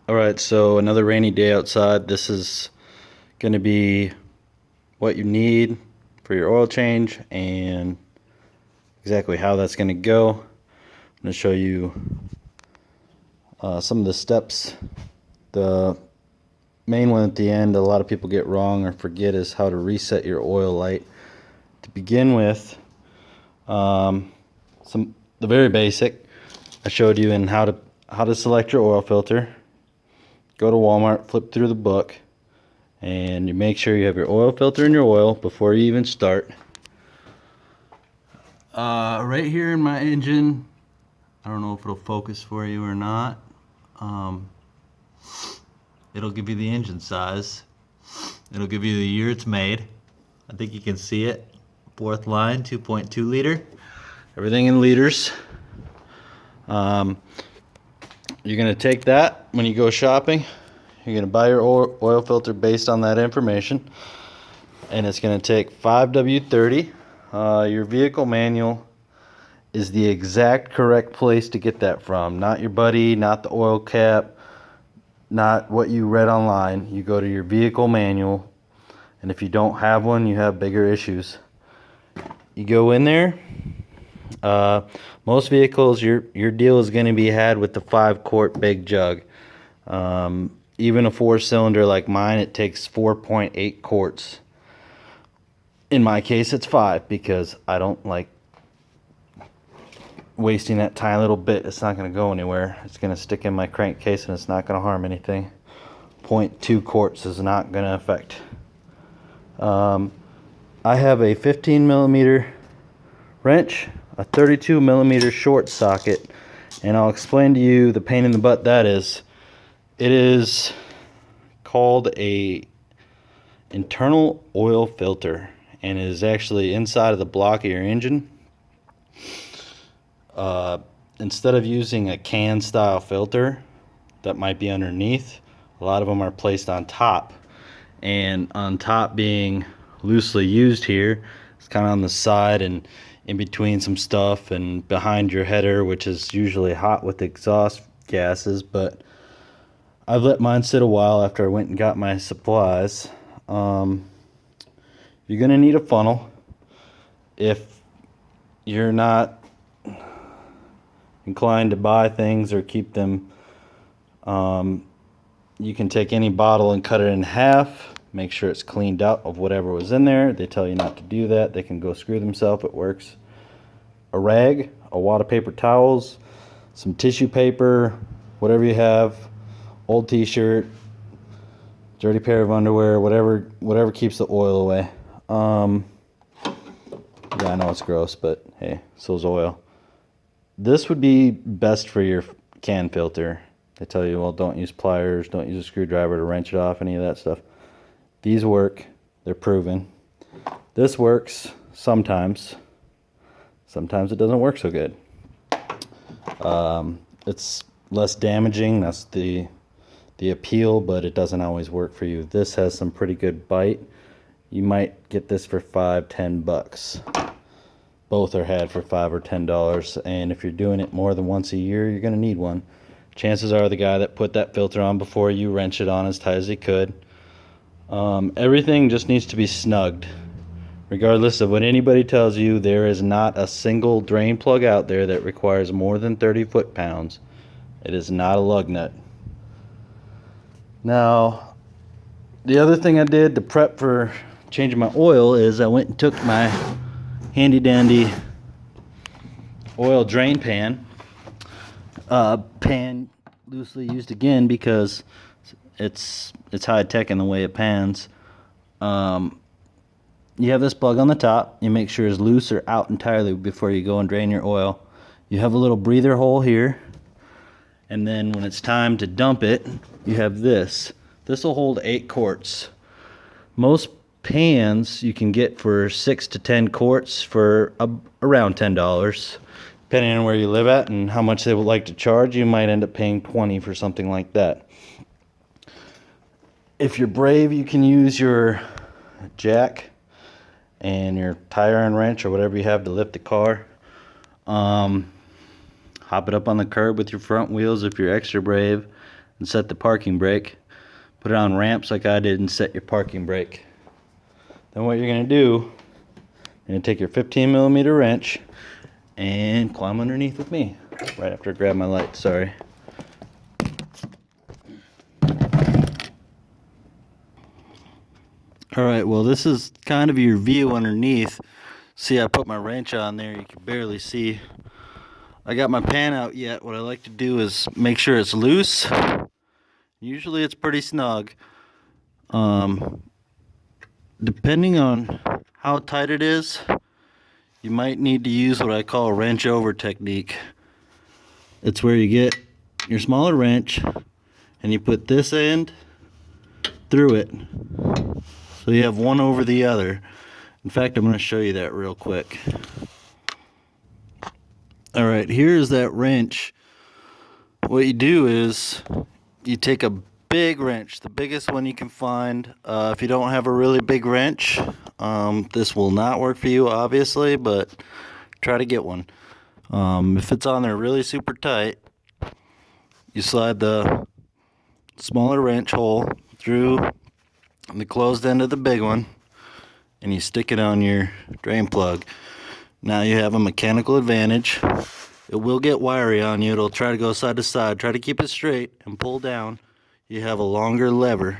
Alright, so another rainy day outside. This is going to be what you need for your oil change and exactly how that's going to go. I'm going to show you some of the steps. The main one at the end a lot of people get wrong or forget is how to reset your oil light. To begin with, the very basic. I showed you in how to select your oil filter. Go to Walmart, flip through the book, and you make sure you have your oil filter in your oil before you even start. Right here in my engine, I don't know if it'll focus for you or not. It'll give you the engine size. It'll give you the year it's made. I think you can see it. Fourth line, 2.2 liter. Everything in liters. You're going to take that when you go shopping. You're going to buy your oil filter based on that information. And it's going to take 5W30. Your vehicle manual is the exact correct place to get that from. Not your buddy, not the oil cap, not what you read online. You go to your vehicle manual. And if you don't have one, you have bigger issues. You go in there. Most vehicles, your deal is going to be had with the 5-quart big jug. Even a 4-cylinder like mine, it takes 4.8 quarts. In my case, it's 5 because I don't like wasting that tiny little bit. It's not going to go anywhere. It's going to stick in my crankcase and it's not going to harm anything. 0.2 quarts is not going to affect. I have a 15 millimeter wrench, a 32 millimeter short socket, and I'll explain to you the pain in the butt that is. It is called a internal oil filter, and it is actually inside of the block of your engine. Instead of using a can style filter that might be underneath, a lot of them are placed on top, and on top being loosely used here, it's kind of on the side and in between some stuff and behind your header, which is usually hot with exhaust gases. But I've let mine sit a while after I went and got my supplies. You're gonna need a funnel. If you're not inclined to buy things or keep them, you can take any bottle and cut it in half. Make sure it's cleaned out of whatever was in there. They tell you not to do that. They can go screw themselves. It works. A rag, a wad of paper towels, some tissue paper, whatever you have, old t-shirt, dirty pair of underwear, whatever keeps the oil away. Yeah, I know it's gross, but hey, so's oil. This would be best for your can filter. They tell you, well, don't use pliers, don't use a screwdriver to wrench it off, any of that stuff. These work. They're proven. This works sometimes. Sometimes it doesn't work so good. It's less damaging. That's the appeal, but it doesn't always work for you. This has some pretty good bite. You might get this for $5-10. Both are had for $5 or $10, and if you're doing it more than once a year, you're going to need one. Chances are the guy that put that filter on before you wrench it on as tight as he could. Everything just needs to be snugged. Regardless of what anybody tells you, there is not a single drain plug out there that requires more than 30 foot-pounds. It is not a lug nut. Now, the other thing I did to prep for changing my oil is I went and took my handy dandy oil drain pan. Pan loosely used again because it's high tech in the way it pans. You have this plug on the top. You make sure it's loose or out entirely before you go and drain your oil. You have a little breather hole here, and then when it's time to dump it, you have this. This will hold 8 quarts. Most pans you can get for 6 to 10 quarts for around $10. Depending on where you live at and how much they would like to charge, you might end up paying $20 for something like that. If you're brave, you can use your jack and your tire iron wrench or whatever you have to lift the car. Hop it up on the curb with your front wheels if you're extra brave. and set the parking brake. Put it on ramps like I did and set your parking brake. Then what you're going to do, you're going to take your 15mm wrench and climb underneath with me. Right after I grab my light, sorry. Alright, well this is kind of your view underneath. See, I put my wrench on there, you can barely see. I got my pan out yet. What I like to do is make sure it's loose. Usually it's pretty snug. Depending on how tight it is, you might need to use what I call a wrench over technique. It's where you get your smaller wrench and you put this end through it, so you have one over the other. In fact, I'm going to show you that real quick. Alright, here's that wrench. What you do is you take a big wrench, the biggest one you can find. If you don't have a really big wrench, this will not work for you, obviously, but try to get one. If it's on there really super tight, you slide the smaller wrench hole through the closed end of the big one, and you stick it on your drain plug. Now you have a mechanical advantage. It will get wiry on you. It'll try to go side to side. Try to keep it straight and pull down. You have a longer lever.